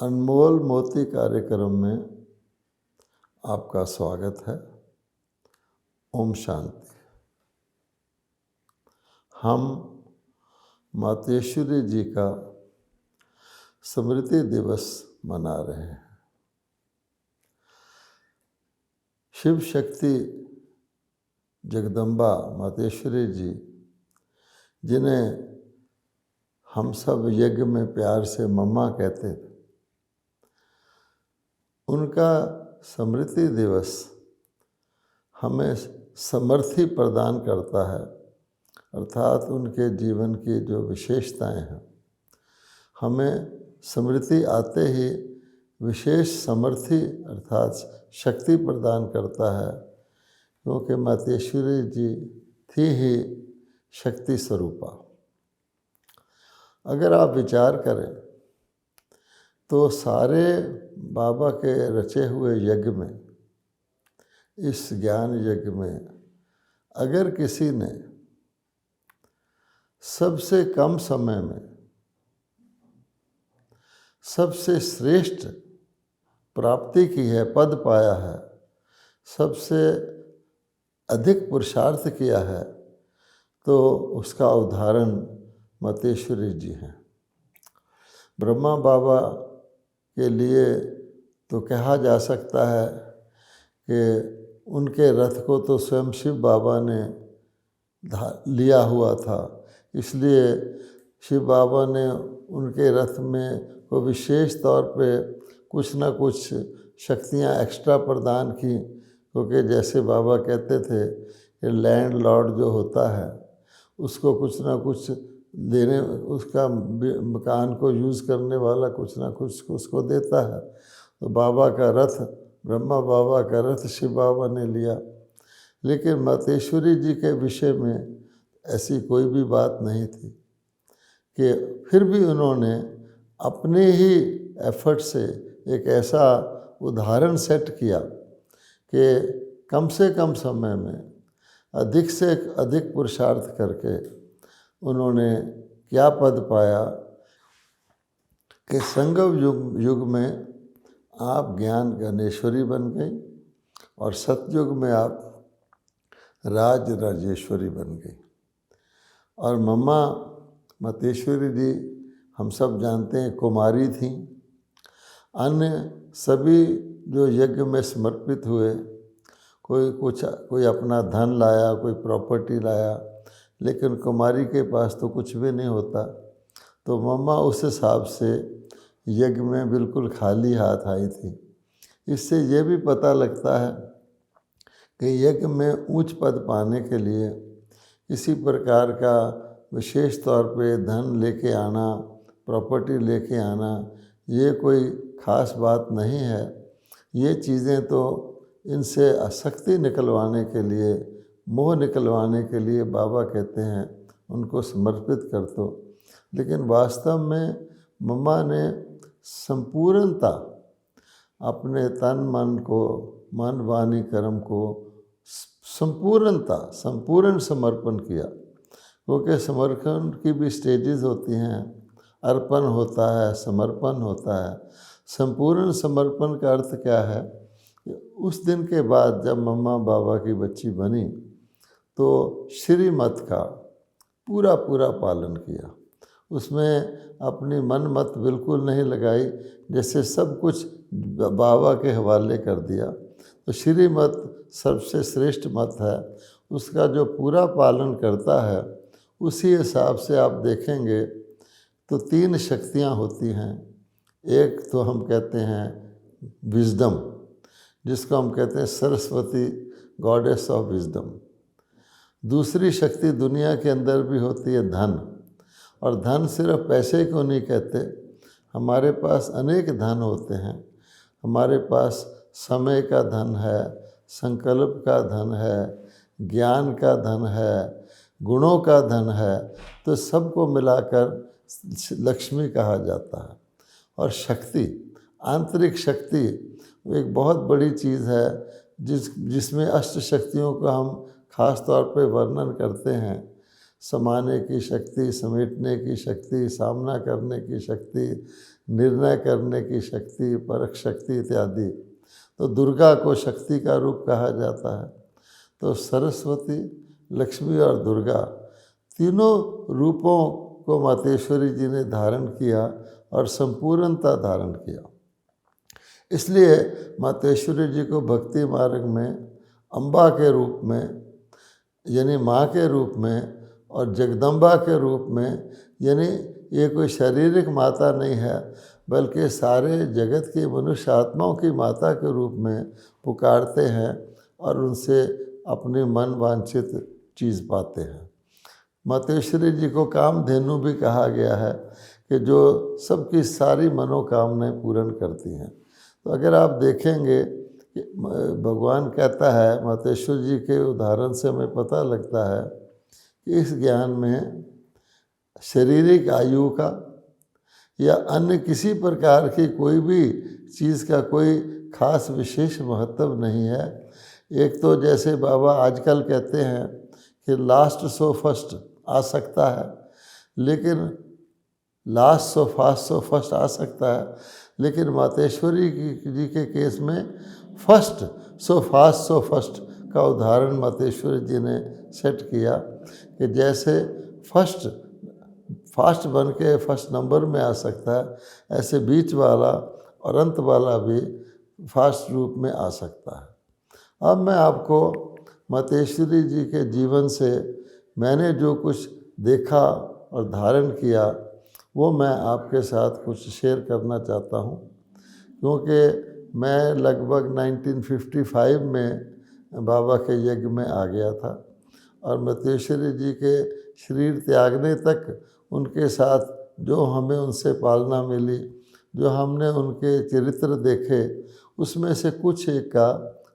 अनमोल मोती कार्यक्रम में आपका स्वागत है। ओम शांति। हम मातेश्वरी जी का स्मृति दिवस मना रहे हैं। शिव शक्ति जगदम्बा मातेश्वरी जी, जिन्हें हम सब यज्ञ में प्यार से मम्मा कहते थे, उनका स्मृति दिवस हमें समृद्धि प्रदान करता है, अर्थात उनके जीवन की जो विशेषताएं हैं, हमें स्मृति आते ही विशेष समृद्धि अर्थात शक्ति प्रदान करता है, क्योंकि मातेश्वरी जी थी ही शक्ति स्वरूपा। अगर आप विचार करें तो सारे बाबा के रचे हुए यज्ञ में, इस ज्ञान यज्ञ में, अगर किसी ने सबसे कम समय में सबसे श्रेष्ठ प्राप्ति की है, पद पाया है, सबसे अधिक पुरुषार्थ किया है, तो उसका उदाहरण मातेश्वरी जी हैं। ब्रह्मा बाबा के लिए तो कहा जा सकता है कि उनके रथ को तो स्वयं शिव बाबा ने लिया हुआ था, इसलिए शिव बाबा ने उनके रथ में को विशेष तौर पे कुछ ना कुछ शक्तियाँ एक्स्ट्रा प्रदान की, क्योंकि जैसे बाबा कहते थे कि लैंड लॉर्ड जो होता है उसको कुछ ना कुछ देने, उसका मकान को यूज़ करने वाला कुछ ना कुछ उसको देता है। तो बाबा का रथ, ब्रह्मा बाबा का रथ शिव बाबा ने लिया। लेकिन मातेश्वरी जी के विषय में ऐसी कोई भी बात नहीं थी कि फिर भी उन्होंने अपने ही एफर्ट से एक ऐसा उदाहरण सेट किया कि कम से कम समय में अधिक से अधिक पुरुषार्थ करके उन्होंने क्या पद पाया कि संगम युग में आप ज्ञान गणेश्वरी बन गई और सतयुग में आप राज राजेश्वरी बन गई। और मम्मा मातेश्वरी जी हम सब जानते हैं कुमारी थीं। अन्य सभी जो यज्ञ में समर्पित हुए, कोई अपना धन लाया, कोई प्रॉपर्टी लाया, लेकिन कुमारी के पास तो कुछ भी नहीं होता। तो मम्मा उस हिसाब से यज्ञ में बिल्कुल खाली हाथ आई थी। इससे ये भी पता लगता है कि यज्ञ में उच्च पद पाने के लिए किसी प्रकार का विशेष तौर पे धन लेके आना, प्रॉपर्टी लेके आना, ये कोई ख़ास बात नहीं है। ये चीज़ें तो इनसे आसक्ति निकलवाने के लिए, मोह निकलवाने के लिए बाबा कहते हैं उनको समर्पित कर दो। लेकिन वास्तव में मम्मा ने संपूर्णता अपने तन मन को, मन वाणी कर्म को संपूर्ण समर्पण किया, क्योंकि समर्पण की भी स्टेजेस होती हैं। अर्पण होता है, समर्पण होता है। संपूर्ण समर्पण का अर्थ क्या है? उस दिन के बाद जब मम्मा बाबा की बच्ची बनी तो श्रीमत का पूरा पालन किया। उसमें अपनी मन मत बिल्कुल नहीं लगाई, जैसे सब कुछ बाबा के हवाले कर दिया। तो श्रीमत सबसे श्रेष्ठ मत है, उसका जो पूरा पालन करता है, उसी हिसाब से आप देखेंगे तो 3 शक्तियाँ होती हैं। एक तो हम कहते हैं विजडम, जिसको हम कहते हैं सरस्वती, गॉडेस ऑफ विजडम। दूसरी शक्ति दुनिया के अंदर भी होती है धन। और धन सिर्फ पैसे को नहीं कहते, हमारे पास अनेक धन होते हैं। हमारे पास समय का धन है, संकल्प का धन है, ज्ञान का धन है, गुणों का धन है। तो सबको मिलाकर लक्ष्मी कहा जाता है। और शक्ति, आंतरिक शक्ति एक बहुत बड़ी चीज़ है, जिसमें अष्ट शक्तियों का हम खास तौर पे वर्णन करते हैं। समाने की शक्ति, समेटने की शक्ति, सामना करने की शक्ति, निर्णय करने की शक्ति, परख शक्ति इत्यादि। तो दुर्गा को शक्ति का रूप कहा जाता है। तो सरस्वती, लक्ष्मी और दुर्गा तीनों रूपों को मातेश्वरी जी ने धारण किया और संपूर्णता धारण किया। इसलिए मातेश्वरी जी को भक्ति मार्ग में अम्बा के रूप में यानी माँ के रूप में और जगदम्बा के रूप में, यानी ये कोई शारीरिक माता नहीं है बल्कि सारे जगत की मनुष्य आत्माओं की माता के रूप में पुकारते हैं और उनसे अपनी मन वांछित चीज़ पाते हैं। मातेश्वरी जी को कामधेनु भी कहा गया है कि जो सबकी सारी मनोकामनाएं पूर्ण करती हैं। तो अगर आप देखेंगे कि भगवान कहता है, मातेश्वर जी के उदाहरण से हमें पता लगता है कि इस ज्ञान में शारीरिक आयु का या अन्य किसी प्रकार की कोई भी चीज़ का कोई खास विशेष महत्व नहीं है। एक तो जैसे बाबा आजकल कहते हैं कि लास्ट सो फर्स्ट आ सकता है, लेकिन last so fast so first आ सकता है, लेकिन मातेश्वरी जी के केस में first so fast so first का उदाहरण मातेश्वरी जी ने सेट किया कि जैसे फर्स्ट फास्ट बन के फर्स्ट नंबर में आ सकता है, ऐसे बीच वाला और अंत वाला भी फास्ट रूप में आ सकता है। अब मैं आपको मातेश्वरी जी के जीवन से मैंने जो कुछ देखा और धारण किया वो मैं आपके साथ कुछ शेयर करना चाहता हूँ, क्योंकि मैं लगभग 1955 में बाबा के यज्ञ में आ गया था और मातेश्वरी जी के शरीर त्यागने तक उनके साथ जो हमें उनसे पालना मिली, जो हमने उनके चरित्र देखे, उसमें से कुछ एक का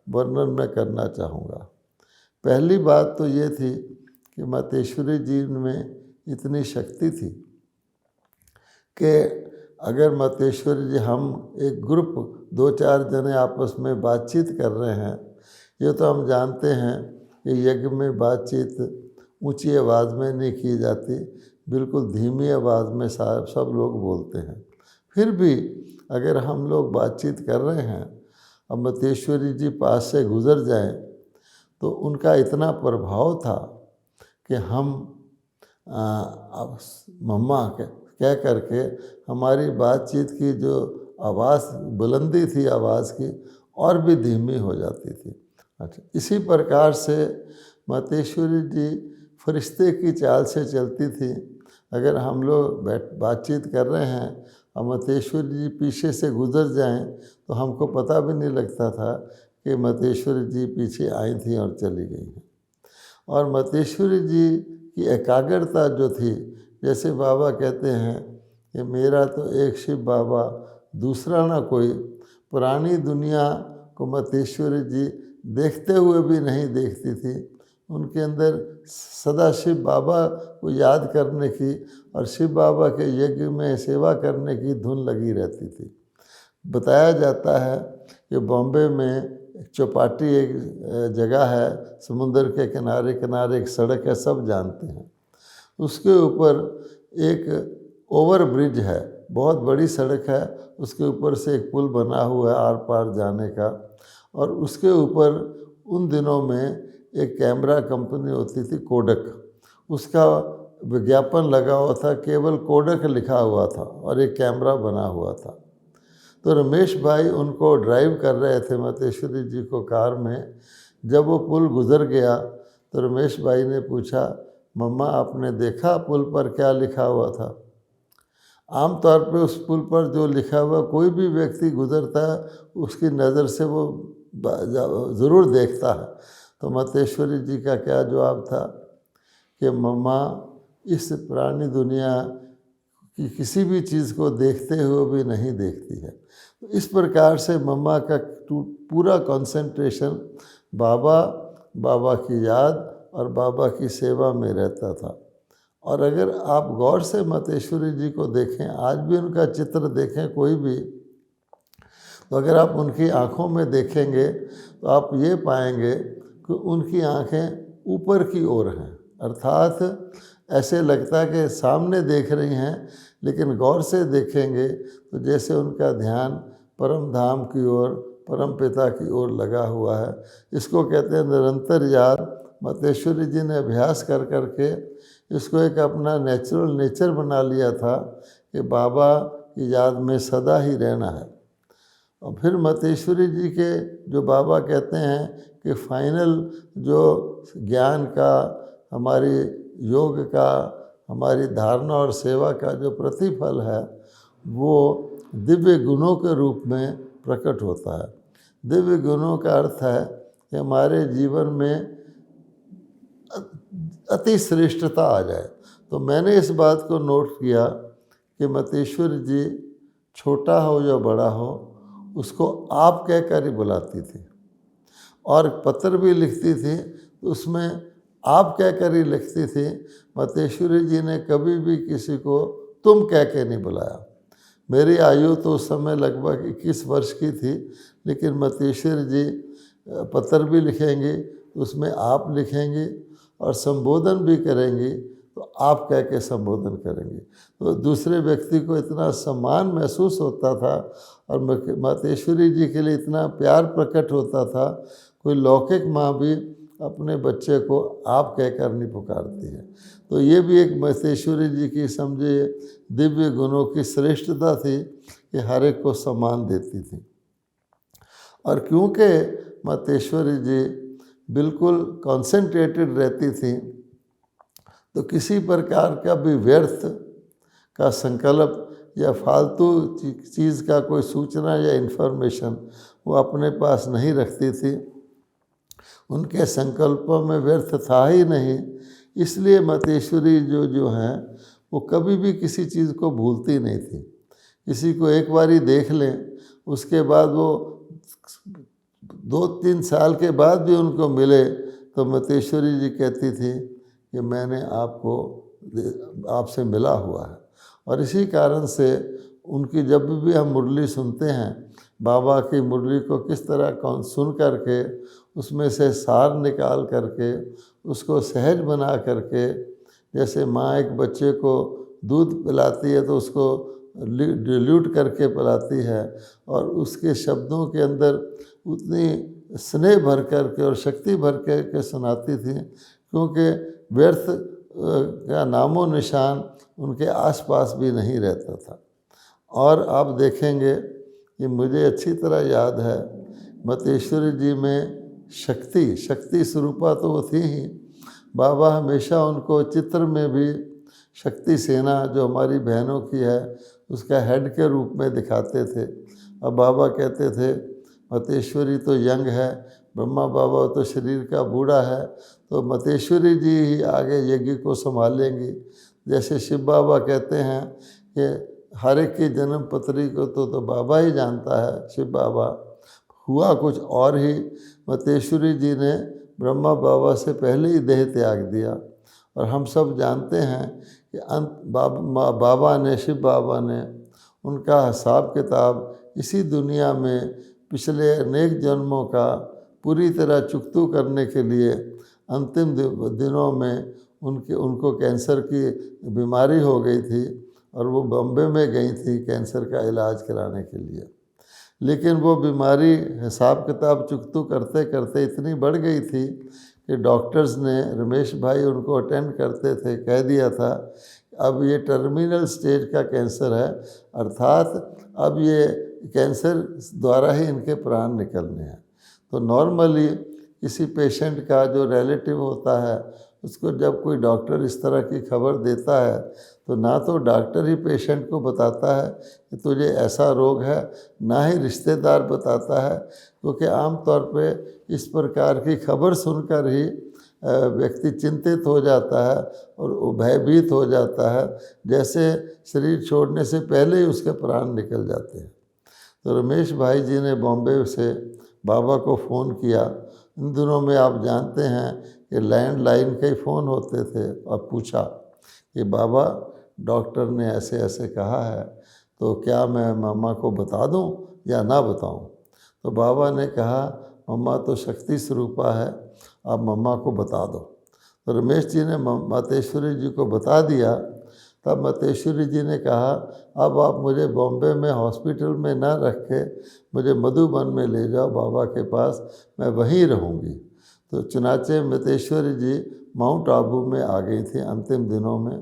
वर्णन मैं करना चाहूँगा। पहली बात तो ये थी कि मातेश्वरी जी में इतनी शक्ति थी कि अगर मातेश्वरी जी, हम एक ग्रुप 2-4 जने आपस में बातचीत कर रहे हैं, ये तो हम जानते हैं कि यज्ञ में बातचीत ऊंची आवाज़ में नहीं की जाती, बिल्कुल धीमी आवाज़ में सब लोग बोलते हैं। फिर भी अगर हम लोग बातचीत कर रहे हैं और मातेश्वरी जी पास से गुज़र जाएं तो उनका इतना प्रभाव था कि हम मम्मा कह करके हमारी बातचीत की जो आवाज़ बुलंदी थी आवाज़ की और भी धीमी हो जाती थी। अच्छा, इसी प्रकार से मातेश्वरी जी फरिश्ते की चाल से चलती थी। अगर हम लोग बातचीत कर रहे हैं और मातेश्वरी जी पीछे से गुजर जाएं तो हमको पता भी नहीं लगता था कि मातेश्वरी जी पीछे आई थी और चली गई हैं। और मातेश्वरी जी की एकाग्रता जो थी, जैसे बाबा कहते हैं कि मेरा तो एक शिव बाबा दूसरा ना कोई, पुरानी दुनिया को मातेश्वरी जी देखते हुए भी नहीं देखती थी। उनके अंदर सदा शिव बाबा को याद करने की और शिव बाबा के यज्ञ में सेवा करने की धुन लगी रहती थी। बताया जाता है कि बॉम्बे में चौपाटी एक जगह है, समुद्र के किनारे किनारे एक सड़क है, सब जानते हैं। उसके ऊपर एक ओवर ब्रिज है, बहुत बड़ी सड़क है, उसके ऊपर से एक पुल बना हुआ है आर पार जाने का। और उसके ऊपर उन दिनों में एक कैमरा कंपनी होती थी कोडक, उसका विज्ञापन लगा हुआ था, केवल कोडक लिखा हुआ था और एक कैमरा बना हुआ था। तो रमेश भाई उनको ड्राइव कर रहे थे मातेश्वरी जी को कार में। जब वो पुल गुज़र गया तो रमेश भाई ने पूछा, मम्मा आपने देखा पुल पर क्या लिखा हुआ था? आमतौर पे उस पुल पर जो लिखा हुआ कोई भी व्यक्ति गुज़रता है उसकी नज़र से वो ज़रूर देखता है। तो मातेश्वरी जी का क्या जवाब था कि मम्मा इस पुरानी दुनिया की किसी भी चीज़ को देखते हुए भी नहीं देखती है। तो इस प्रकार से मम्मा का पूरा कंसंट्रेशन बाबा की याद और बाबा की सेवा में रहता था। और अगर आप गौर से मातेश्वरी जी को देखें, आज भी उनका चित्र देखें कोई भी, तो अगर आप उनकी आँखों में देखेंगे तो आप ये पाएंगे कि उनकी आँखें ऊपर की ओर हैं, अर्थात ऐसे लगता है कि सामने देख रही हैं, लेकिन गौर से देखेंगे तो जैसे उनका ध्यान परम धाम की ओर, परम पिता की ओर लगा हुआ है। इसको कहते हैं निरंतर याद। मतेश्वरी जी ने अभ्यास कर करके इसको एक अपना नेचुरल नेचर बना लिया था कि बाबा की याद में सदा ही रहना है। और फिर मतेश्वरी जी के जो बाबा कहते हैं कि फाइनल जो ज्ञान का, हमारी योग का, हमारी धारणा और सेवा का जो प्रतिफल है वो दिव्य गुणों के रूप में प्रकट होता है। दिव्य गुणों का अर्थ है कि हमारे जीवन में अति श्रेष्ठता आ जाए। तो मैंने इस बात को नोट किया कि मतेश्वरी जी छोटा हो या बड़ा हो उसको आप कहकर ही बुलाती थी, और पत्र भी लिखती थी तो उसमें आप कहकर ही लिखती थी। मतेश्वरी जी ने कभी भी किसी को तुम कह के नहीं बुलाया। मेरी आयु तो उस समय लगभग 21 वर्ष की थी, लेकिन मतेश्वरी जी पत्र भी लिखेंगी तो उसमें आप लिखेंगी और संबोधन भी करेंगी तो आप कह के संबोधन करेंगी। तो दूसरे व्यक्ति को इतना सम्मान महसूस होता था और मतेश्वरी जी के लिए इतना प्यार प्रकट होता था। कोई लौकिक माँ भी अपने बच्चे को आप कहकर नहीं पुकारती है। तो ये भी एक मतेश्वरी जी की समझिए दिव्य गुणों की श्रेष्ठता थी कि हर एक को सम्मान देती थी। और क्योंकि मतेश्वरी जी बिल्कुल कॉन्सेंट्रेटेड रहती थी तो किसी प्रकार का भी व्यर्थ का संकल्प या फालतू चीज़ का कोई सूचना या इन्फॉर्मेशन वो अपने पास नहीं रखती थी। उनके संकल्पों में व्यर्थ था ही नहीं, इसलिए मतेश्वरी जो हैं वो कभी भी किसी चीज़ को भूलती नहीं थी। किसी को एक बारी देख लें, उसके बाद वो 2-3 साल के बाद भी उनको मिले तो मतेश्वरी जी कहती थी कि मैंने आपसे मिला हुआ है। और इसी कारण से उनकी जब भी हम मुरली सुनते हैं, बाबा की मुरली को किस तरह सुन करके उसमें से सार निकाल करके उसको सहज बना करके, जैसे माँ एक बच्चे को दूध पिलाती है तो उसको डिल्यूट करके पिलाती है और उसके शब्दों के अंदर उतनी स्नेह भर करके और शक्ति भर के सुनाती थी, क्योंकि व्यर्थ का नामो निशान उनके आसपास भी नहीं रहता था। और आप देखेंगे कि मुझे अच्छी तरह याद है मतेश्वरी जी में शक्ति स्वरूपा तो वो थी ही। बाबा हमेशा उनको चित्र में भी शक्ति सेना जो हमारी बहनों की है उसका हेड के रूप में दिखाते थे। अब बाबा कहते थे मतेश्वरी तो यंग है, ब्रह्मा बाबा तो शरीर का बूढ़ा है, तो मतेश्वरी जी ही आगे यज्ञ को संभालेंगी। जैसे शिव बाबा कहते हैं कि हर एक की जन्म पत्री को तो बाबा ही जानता है, शिव बाबा। हुआ कुछ और ही, मतेश्वरी जी ने ब्रह्मा बाबा से पहले ही देह त्याग दिया। और हम सब जानते हैं कि बाबा ने, शिव बाबा ने उनका हिसाब किताब इसी दुनिया में पिछले अनेक जन्मों का पूरी तरह चुकतू करने के लिए अंतिम दिनों में उनको कैंसर की बीमारी हो गई थी और वो बॉम्बे में गई थी कैंसर का इलाज कराने के लिए। लेकिन वो बीमारी हिसाब किताब चुकतू करते करते इतनी बढ़ गई थी कि डॉक्टर्स ने, रमेश भाई उनको अटेंड करते थे, कह दिया था अब ये टर्मिनल स्टेज का कैंसर है, अर्थात अब ये कैंसर द्वारा ही इनके प्राण निकलने हैं। तो नॉर्मली किसी पेशेंट का जो रिलेटिव होता है उसको जब कोई डॉक्टर इस तरह की खबर देता है तो ना तो डॉक्टर ही पेशेंट को बताता है कि तुझे ऐसा रोग है, ना ही रिश्तेदार बताता है, क्योंकि आमतौर पे इस प्रकार की खबर सुनकर ही व्यक्ति चिंतित हो जाता है और भयभीत हो जाता है, जैसे शरीर छोड़ने से पहले ही उसके प्राण निकल जाते हैं। तो रमेश भाई जी ने बॉम्बे से बाबा को फ़ोन किया। इन दिनों में आप जानते हैं कि लैंडलाइन के ही फ़ोन होते थे, और पूछा कि बाबा डॉक्टर ने ऐसे ऐसे कहा है तो क्या मैं मम्मा को बता दूं या ना बताऊं। तो बाबा ने कहा मम्मा तो शक्ति स्वरूपा है, आप मम्मा को बता दो। तो रमेश जी ने मातेश्वरी जी को बता दिया। तब मातेश्वरी जी ने कहा, अब आप मुझे बॉम्बे में हॉस्पिटल में ना रख के मुझे मधुबन में ले जाओ बाबा के पास, मैं वहीं रहूँगी। तो चुनाचे मातेश्वरी जी माउंट आबू में आ गई थी अंतिम दिनों में।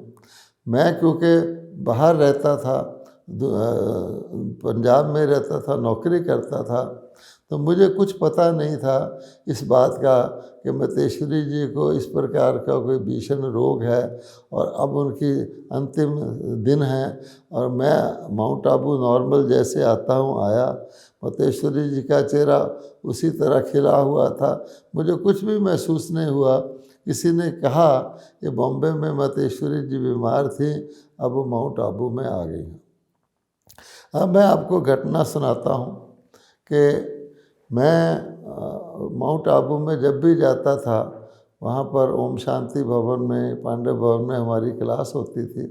मैं क्योंकि बाहर रहता था, पंजाब में रहता था, नौकरी करता था, तो मुझे कुछ पता नहीं था इस बात का कि मातेश्वरी जी को इस प्रकार का कोई भीषण रोग है और अब उनकी अंतिम दिन है। और मैं माउंट आबू नॉर्मल जैसे आता हूँ आया, मातेश्वरी जी का चेहरा उसी तरह खिला हुआ था, मुझे कुछ भी महसूस नहीं हुआ। किसी ने कहा कि बॉम्बे में मातेश्वरी जी बीमार थी, अब वो माउंट आबू में आ गई हैं। अब मैं आपको घटना सुनाता हूँ कि मैं माउंट आबू में जब भी जाता था, वहाँ पर ओम शांति भवन में, पांडे भवन में हमारी क्लास होती थी।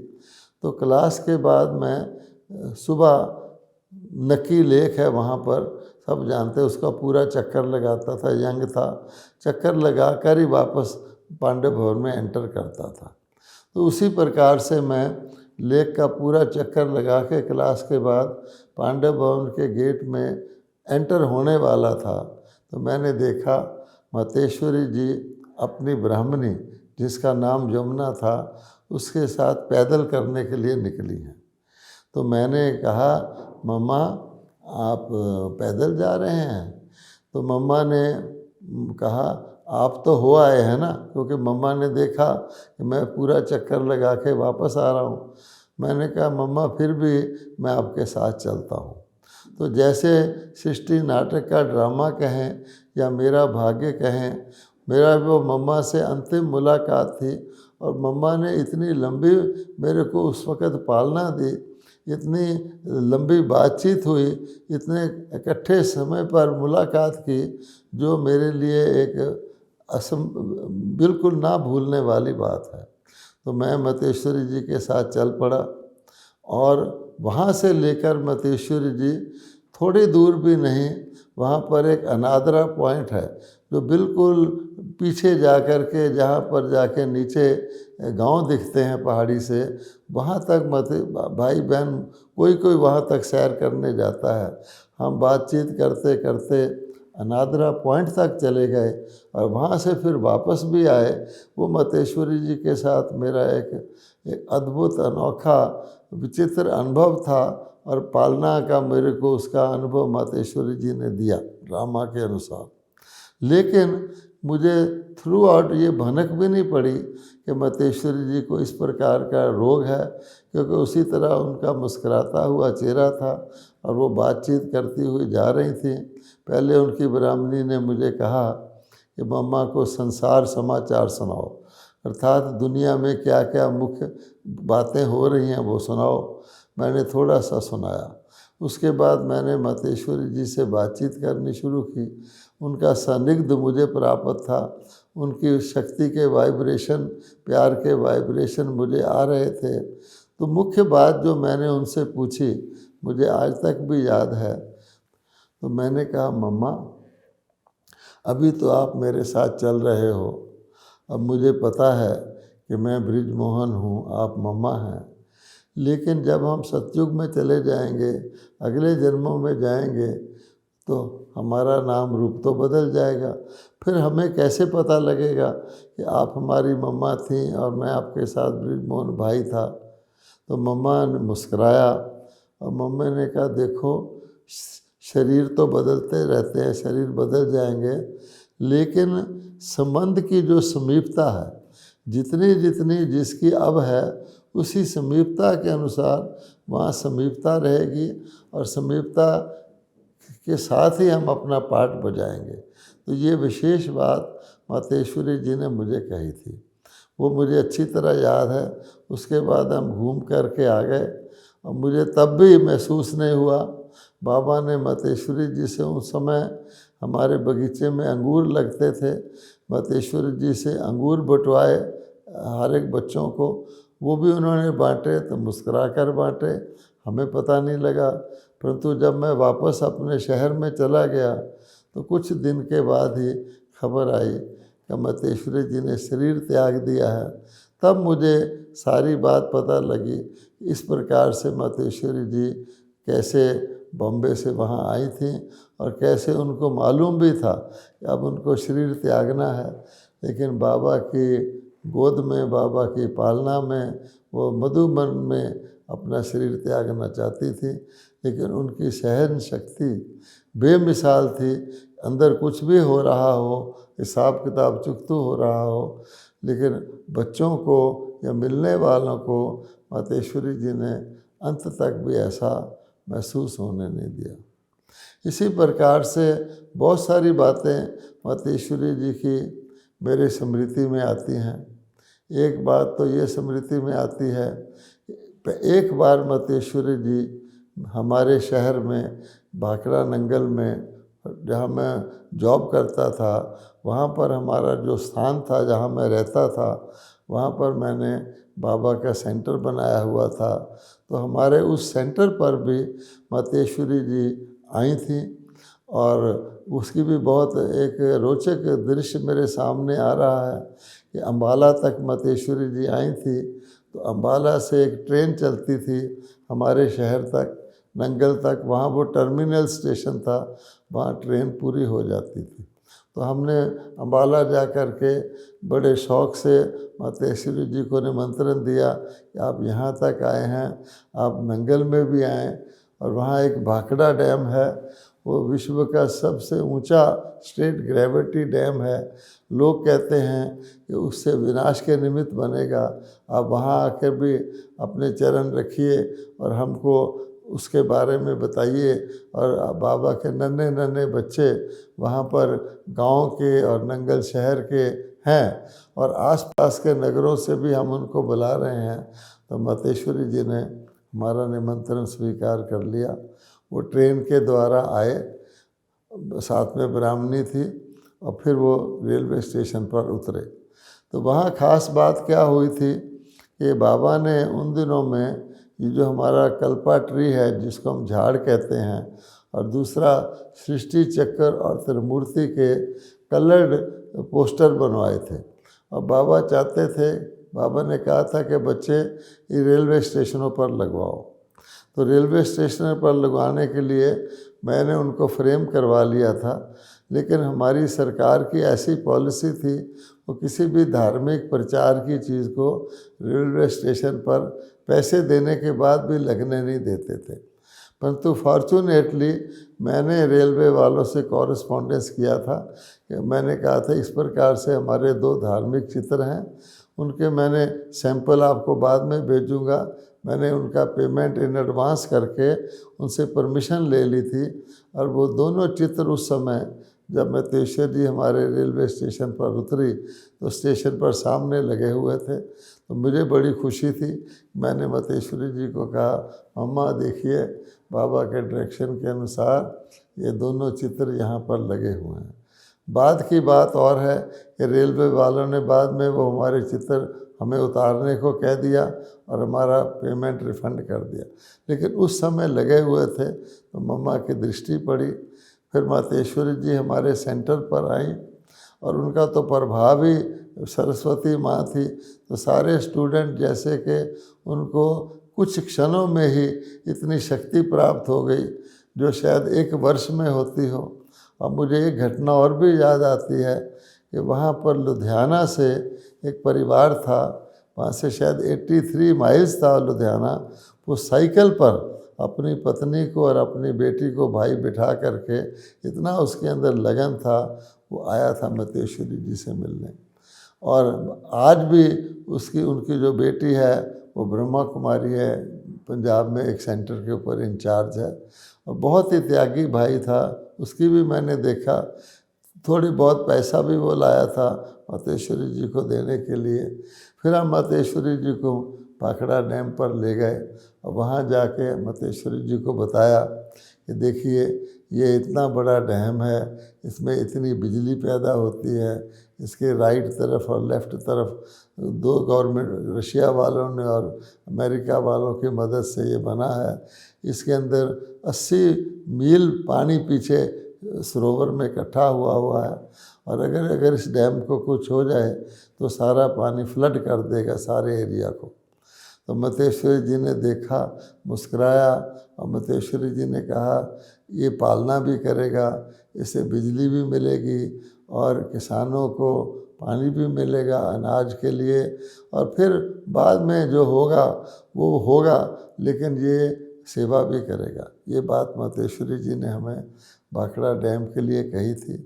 तो क्लास के बाद मैं सुबह नक्की लेक है वहाँ पर, सब जानते हैं, उसका पूरा चक्कर लगाता था। यंग था, चक्कर लगा कर ही वापस पांडे भवन में एंटर करता था। तो उसी प्रकार से मैं लेक का पूरा चक्कर लगा के क्लास के बाद पांडे भवन के गेट में एंटर होने वाला था, तो मैंने देखा मातेश्वरी जी अपनी ब्राह्मणी, जिसका नाम यमुना था, उसके साथ पैदल करने के लिए निकली हैं। तो मैंने कहा, मम्मा आप पैदल जा रहे हैं? तो मम्मा ने कहा, आप तो हो आए हैं ना, क्योंकि मम्मा ने देखा कि मैं पूरा चक्कर लगा के वापस आ रहा हूँ। मैंने कहा, मम्मा फिर भी मैं आपके साथ चलता हूँ। तो जैसे सृष्टि नाटक का ड्रामा कहें या मेरा भाग्य कहें, मेरा वो मम्मा से अंतिम मुलाकात थी। और मम्मा ने इतनी लंबी मेरे को उस वक़्त पालना दी, इतनी लंबी बातचीत हुई, इतने इकट्ठे समय पर मुलाकात की, जो मेरे लिए एक बिल्कुल ना भूलने वाली बात है। तो मैं मातेश्वरी जी के साथ चल पड़ा और वहाँ से लेकर मातेश्वरी जी थोड़ी दूर भी नहीं, वहाँ पर एक अनादरा पॉइंट है जो बिल्कुल पीछे जा कर के, जहाँ पर जाके नीचे गांव दिखते हैं पहाड़ी से, वहाँ तक भाई बहन कोई कोई वहाँ तक सैर करने जाता है। हम बातचीत करते करते अनादरा पॉइंट तक चले गए और वहाँ से फिर वापस भी आए। वो मातेश्वरी जी के साथ मेरा एक अद्भुत, अनोखा, विचित्र अनुभव था और पालना का मेरे को उसका अनुभव मातेश्वरी जी ने दिया ड्रामा के अनुसार। लेकिन मुझे थ्रू आउट ये भनक भी नहीं पड़ी कि मातेश्वरी जी को इस प्रकार का रोग है, क्योंकि उसी तरह उनका मुस्कुराता हुआ चेहरा था और वो बातचीत करती हुई जा रही थी। पहले उनकी ब्राह्मणी ने मुझे कहा कि मम्मा को संसार समाचार सुनाओ, अर्थात दुनिया में क्या क्या मुख्य बातें हो रही हैं वो सुनाओ। मैंने थोड़ा सा सुनाया। उसके बाद मैंने मातेश्वरी जी से बातचीत करनी शुरू की। उनका सानिध्य मुझे प्राप्त था, उनकी शक्ति के वाइब्रेशन, प्यार के वाइब्रेशन मुझे आ रहे थे। तो मुख्य बात जो मैंने उनसे पूछी, मुझे आज तक भी याद है। तो मैंने कहा, मम्मा अभी तो आप मेरे साथ चल रहे हो, अब मुझे पता है कि मैं बृजमोहन हूँ, आप मम्मा हैं, लेकिन जब हम सतयुग में चले जाएंगे, अगले जन्मों में जाएंगे, तो हमारा नाम रूप तो बदल जाएगा। फिर हमें कैसे पता लगेगा कि आप हमारी मम्मा थीं और मैं आपके साथ बृजमोहन भाई था? तो मम्मा ने मुस्कुराया और मम्मी ने कहा, देखो शरीर तो बदलते रहते हैं, शरीर बदल जाएंगे, लेकिन संबंध की जो समीपता है, जितनी जितनी जिसकी अब है, उसी समीपता के अनुसार वहाँ समीपता रहेगी और समीपता के साथ ही हम अपना पाठ बजाएंगे। तो ये विशेष बात मातेश्वरी जी ने मुझे कही थी, वो मुझे अच्छी तरह याद है। उसके बाद हम घूम कर के आ गए और मुझे तब भी महसूस नहीं हुआ। बाबा ने मातेश्वरी जी से, उस समय हमारे बगीचे में अंगूर लगते थे, मातेश्वरी जी से अंगूर बंटवाए हर एक बच्चों को, वो भी उन्होंने बांटे तो मुस्कुरा कर बांटे, हमें पता नहीं लगा। परंतु जब मैं वापस अपने शहर में चला गया तो कुछ दिन के बाद ही खबर आई कि मतेश्वरी जी ने शरीर त्याग दिया है, तब मुझे सारी बात पता लगी। इस प्रकार से मतेश्वरी जी कैसे बॉम्बे से वहाँ आई थी और कैसे उनको मालूम भी था कि अब उनको शरीर त्यागना है, लेकिन बाबा की गोद में, बाबा की पालना में, वो मधुबन में अपना शरीर त्यागना चाहती थी। लेकिन उनकी सहन शक्ति बेमिसाल थी। अंदर कुछ भी हो रहा हो, हिसाब किताब चुकतू हो रहा हो, लेकिन बच्चों को या मिलने वालों को मतेश्वरी जी ने अंत तक भी ऐसा महसूस होने नहीं दिया। इसी प्रकार से बहुत सारी बातें मतेश्वरी जी की मेरे स्मृति में आती हैं। एक बात तो ये स्मृति में आती है, एक बार मतेश्वरी जी हमारे शहर में भाखड़ा नंगल में, जहाँ मैं जॉब करता था, वहाँ पर हमारा जो स्थान था जहाँ मैं रहता था, वहाँ पर मैंने बाबा का सेंटर बनाया हुआ था। तो हमारे उस सेंटर पर भी मतेश्वरी जी आई थी और उसकी भी बहुत एक रोचक दृश्य मेरे सामने आ रहा है कि अम्बाला तक मतेश्वरी जी आई थी। तो अम्बाला से एक ट्रेन चलती थी हमारे शहर तक, नंगल तक। वहाँ वो टर्मिनल स्टेशन था, वहाँ ट्रेन पूरी हो जाती थी। तो हमने अम्बाला जा कर के बड़े शौक़ से मतेश्वरी जी को निमंत्रण दिया कि आप यहाँ तक आए हैं, आप नंगल में भी आएँ। और वहाँ एक भाखड़ा डैम है, वो विश्व का सबसे ऊंचा स्ट्रेट ग्रेविटी डैम है। लोग कहते हैं कि उससे विनाश के निमित्त बनेगा। आप वहाँ आकर भी अपने चरण रखिए और हमको उसके बारे में बताइए। और बाबा के नन्हे नन्हे बच्चे वहाँ पर गांव के और नंगल शहर के हैं और आसपास के नगरों से भी हम उनको बुला रहे हैं। तो मतेश्वरी जी ने हमारा निमंत्रण स्वीकार कर लिया। वो ट्रेन के द्वारा आए, साथ में ब्राह्मणी थी, और फिर वो रेलवे स्टेशन पर उतरे। तो वहाँ ख़ास बात क्या हुई थी कि बाबा ने उन दिनों में ये जो हमारा कल्पा ट्री है, जिसको हम झाड़ कहते हैं, और दूसरा सृष्टि चक्र और त्रिमूर्ति के कलर्ड पोस्टर बनवाए थे। और बाबा चाहते थे, बाबा ने कहा था कि बच्चे ये रेलवे स्टेशनों पर लगवाओ। तो रेलवे स्टेशन पर लगवाने के लिए मैंने उनको फ्रेम करवा लिया था। लेकिन हमारी सरकार की ऐसी पॉलिसी थी, वो किसी भी धार्मिक प्रचार की चीज़ को रेलवे स्टेशन पर पैसे देने के बाद भी लगने नहीं देते थे। परंतु फॉर्चुनेटली मैंने रेलवे वालों से कॉरेस्पॉन्डेंस किया था कि मैंने कहा था इस प्रकार से हमारे 2 धार्मिक चित्र हैं, उनके मैंने सैंपल आपको बाद में भेजूँगा। मैंने उनका पेमेंट इन एडवांस करके उनसे परमिशन ले ली थी। और वो दोनों चित्र उस समय जब मतेश्वरी जी हमारे रेलवे स्टेशन पर उतरी तो स्टेशन पर सामने लगे हुए थे। तो मुझे बड़ी खुशी थी। मैंने मतेश्वरी जी को कहा, मम्मा देखिए, बाबा के डायरेक्शन के अनुसार ये दोनों चित्र यहाँ पर लगे हुए हैं। बाद की बात और है कि रेलवे वालों ने बाद में वो हमारे चित्र हमें उतारने को कह दिया और हमारा पेमेंट रिफ़ंड कर दिया। लेकिन उस समय लगे हुए थे तो मम्मा की दृष्टि पड़ी। फिर मतेश्वरी जी हमारे सेंटर पर आई और उनका तो प्रभाव ही सरस्वती माँ थी। तो सारे स्टूडेंट जैसे कि उनको कुछ क्षणों में ही इतनी शक्ति प्राप्त हो गई जो शायद 1 वर्ष में होती हो। और मुझे एक घटना और भी याद आती है कि वहाँ पर लुधियाना से एक परिवार था, वहाँ से शायद 83 माइल्स था लुधियाना। वो साइकिल पर अपनी पत्नी को और अपनी बेटी को भाई बिठा करके, इतना उसके अंदर लगन था, वो आया था मतेश्वरी जी से मिलने। और आज भी उनकी जो बेटी है वो ब्रह्मा कुमारी है, पंजाब में एक सेंटर के ऊपर इंचार्ज है, और बहुत ही त्यागी भाई था। उसकी भी मैंने देखा, थोड़ी बहुत पैसा भी वो लाया था मतेश्वरी जी को देने के लिए। फिर हम मतेश्वरी जी को भाखड़ा डैम पर ले गए और वहाँ जाके मतेश्वरी जी को बताया कि देखिए ये इतना बड़ा डैम है, इसमें इतनी बिजली पैदा होती है। इसके राइट तरफ और लेफ़्ट तरफ 2 गवर्नमेंट, रशिया वालों ने और अमेरिका वालों की मदद से ये बना है। इसके अंदर 80 मील पानी पीछे सरोवर में इकट्ठा हुआ है, और अगर इस डैम को कुछ हो जाए तो सारा पानी फ्लड कर देगा सारे एरिया को। तो मतेश्वरी जी ने देखा, मुस्कुराया, और मतेश्वरी जी ने कहा ये पालना भी करेगा, इससे बिजली भी मिलेगी और किसानों को पानी भी मिलेगा अनाज के लिए, और फिर बाद में जो होगा वो होगा, लेकिन ये सेवा भी करेगा। ये बात मतेश्वरी जी ने हमें भाखड़ा डैम के लिए कही थी।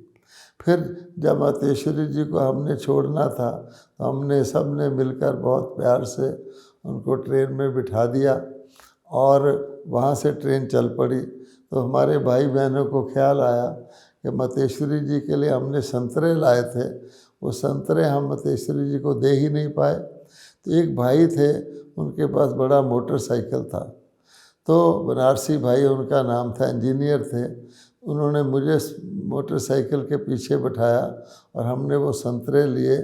फिर जब मतेश्वरी जी को हमने छोड़ना था तो हमने सब ने मिलकर बहुत प्यार से उनको ट्रेन में बिठा दिया, और वहाँ से ट्रेन चल पड़ी। तो हमारे भाई बहनों को ख्याल आया कि मतेश्वरी जी के लिए हमने संतरे लाए थे, वो संतरे हम मतेश्वरी जी को दे ही नहीं पाए। तो एक भाई थे, उनके पास बड़ा मोटरसाइकिल था, तो बनारसी भाई उनका नाम था, इंजीनियर थे। उन्होंने मुझे मोटरसाइकिल के पीछे बैठाया और हमने वो संतरे लिए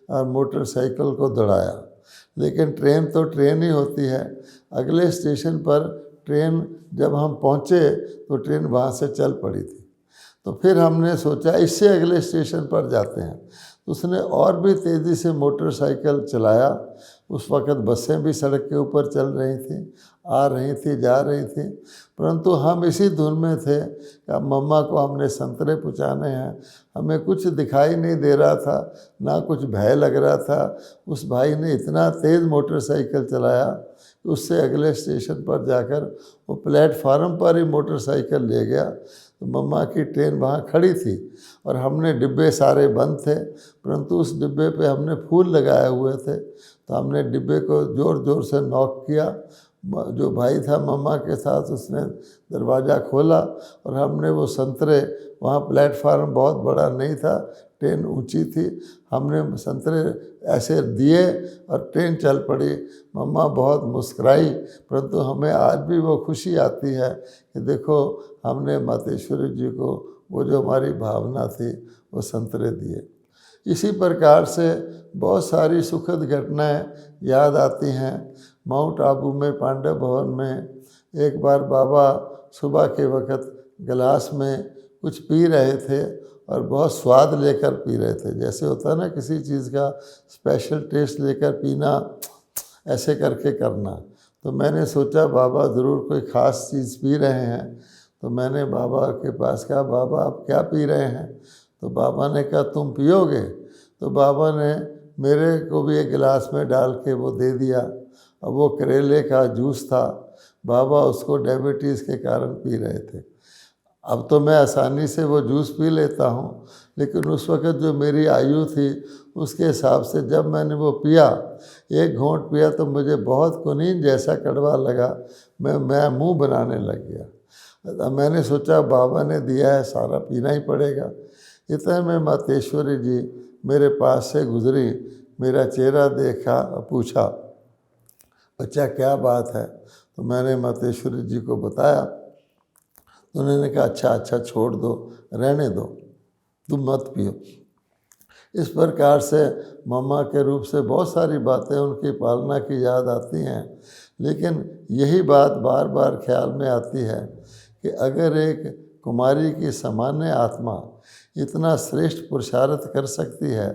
और मोटरसाइकिल को दौड़ाया। लेकिन ट्रेन तो ट्रेन ही होती है। अगले स्टेशन पर ट्रेन जब हम पहुँचे तो ट्रेन वहाँ से चल पड़ी थी। तो फिर हमने सोचा इससे अगले स्टेशन पर जाते हैं। तो उसने और भी तेज़ी से मोटरसाइकिल चलाया। उस वक़्त बसें भी सड़क के ऊपर चल रही थी, आ रही थी, जा रही थी, परंतु हम इसी धुन में थे कि अब मम्मा को हमने संतरे पहुँचाने हैं। हमें कुछ दिखाई नहीं दे रहा था, ना कुछ भय लग रहा था। उस भाई ने इतना तेज़ मोटरसाइकिल चलाया कि उससे अगले स्टेशन पर जाकर वो प्लेटफार्म पर ही मोटरसाइकिल ले गया। तो मम्मा की ट्रेन वहाँ खड़ी थी और हमने डिब्बे सारे बंद थे, परंतु उस डिब्बे पे हमने फूल लगाए हुए थे। तो हमने डिब्बे को ज़ोर ज़ोर से नॉक किया। जो भाई था मम्मा के साथ, उसने दरवाज़ा खोला और हमने वो संतरे, वहाँ प्लेटफार्म बहुत बड़ा नहीं था, ट्रेन ऊंची थी, हमने संतरे ऐसे दिए और ट्रेन चल पड़ी। मम्मा बहुत मुस्कुराई, परंतु हमें आज भी वो खुशी आती है कि देखो हमने मतेश्वरी जी को वो जो हमारी भावना थी वो संतरे दिए। इसी प्रकार से बहुत सारी सुखद घटनाएं याद आती हैं। माउंट आबू में पांडव भवन में एक बार बाबा सुबह के वक़्त गिलास में कुछ पी रहे थे और बहुत स्वाद लेकर पी रहे थे। जैसे होता है ना किसी चीज़ का स्पेशल टेस्ट लेकर पीना, ऐसे करके करना। तो मैंने सोचा बाबा ज़रूर कोई ख़ास चीज़ पी रहे हैं। तो मैंने बाबा के पास कहा, बाबा आप क्या पी रहे हैं? तो बाबा ने कहा तुम पियोगे? तो बाबा ने मेरे को भी एक गिलास में डाल के वो दे दिया। अब वो करेले का जूस था। बाबा उसको डायबिटीज़ के कारण पी रहे थे। अब तो मैं आसानी से वो जूस पी लेता हूँ, लेकिन उस वक़्त जो मेरी आयु थी उसके हिसाब से जब मैंने वो पिया, एक घूंट पिया, तो मुझे बहुत कुनीन जैसा कड़वा लगा। मैं मुंह बनाने लग गया। मैंने सोचा बाबा ने दिया है, सारा पीना ही पड़ेगा। इतने में मतेश्वरी जी मेरे पास से गुजरी, मेरा चेहरा देखा और पूछा, बच्चा क्या बात है? तो मैंने मतेश्वरी जी को बताया। तो उन्होंने कहा अच्छा छोड़ दो, रहने दो, तुम मत पियो। इस प्रकार से मम्मा के रूप से बहुत सारी बातें उनकी पालना की याद आती हैं। लेकिन यही बात बार बार ख्याल में आती है कि अगर एक कुमारी की सामान्य आत्मा इतना श्रेष्ठ पुरुषार्थ कर सकती है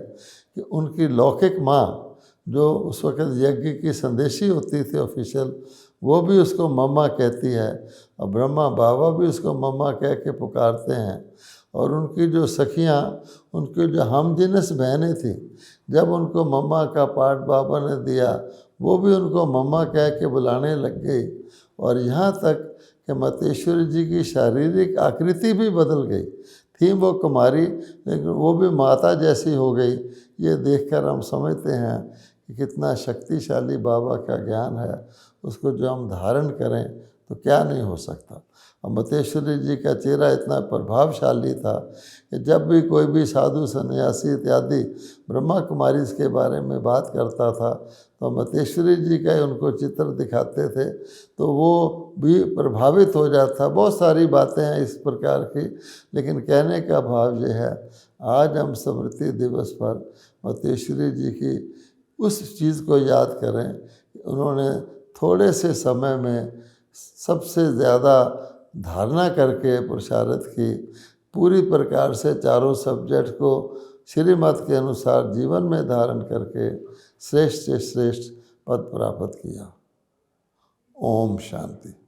कि उनकी लौकिक माँ, जो उस वक़्त यज्ञ की संदेशी होती थी ऑफिशियल, वो भी उसको मम्मा कहती है, और ब्रह्मा बाबा भी उसको मम्मा कह के पुकारते हैं। और उनकी जो सखियाँ, उनकी जो हमजिनस बहनें थीं, जब उनको मम्मा का पाठ बाबा ने दिया, वो भी उनको मम्मा कह के बुलाने लग गई। और यहाँ तक कि मतेश्वरी जी की शारीरिक आकृति भी बदल गई। थी वो कुमारी, लेकिन वो भी माता जैसी हो गई। ये देखकर हम समझते हैं कि कितना शक्तिशाली बाबा का ज्ञान है। उसको जो हम धारण करें तो क्या नहीं हो सकता। और मतेश्वरी जी का चेहरा इतना प्रभावशाली था कि जब भी कोई भी साधु सन्यासी इत्यादि ब्रह्मा कुमारी के बारे में बात करता था तो मतेश्वरी जी का ही उनको चित्र दिखाते थे, तो वो भी प्रभावित हो जाता। बहुत सारी बातें हैं इस प्रकार की, लेकिन कहने का भाव ये है, आज हम स्मृति दिवस पर मतेश्वरी जी की उस चीज़ को याद करें, उन्होंने थोड़े से समय में सबसे ज़्यादा धारणा करके पुरुषार्थ की, पूरी प्रकार से चारों सब्जेक्ट को श्रीमत के अनुसार जीवन में धारण करके श्रेष्ठ से श्रेष्ठ पद प्राप्त किया। ओम शांति।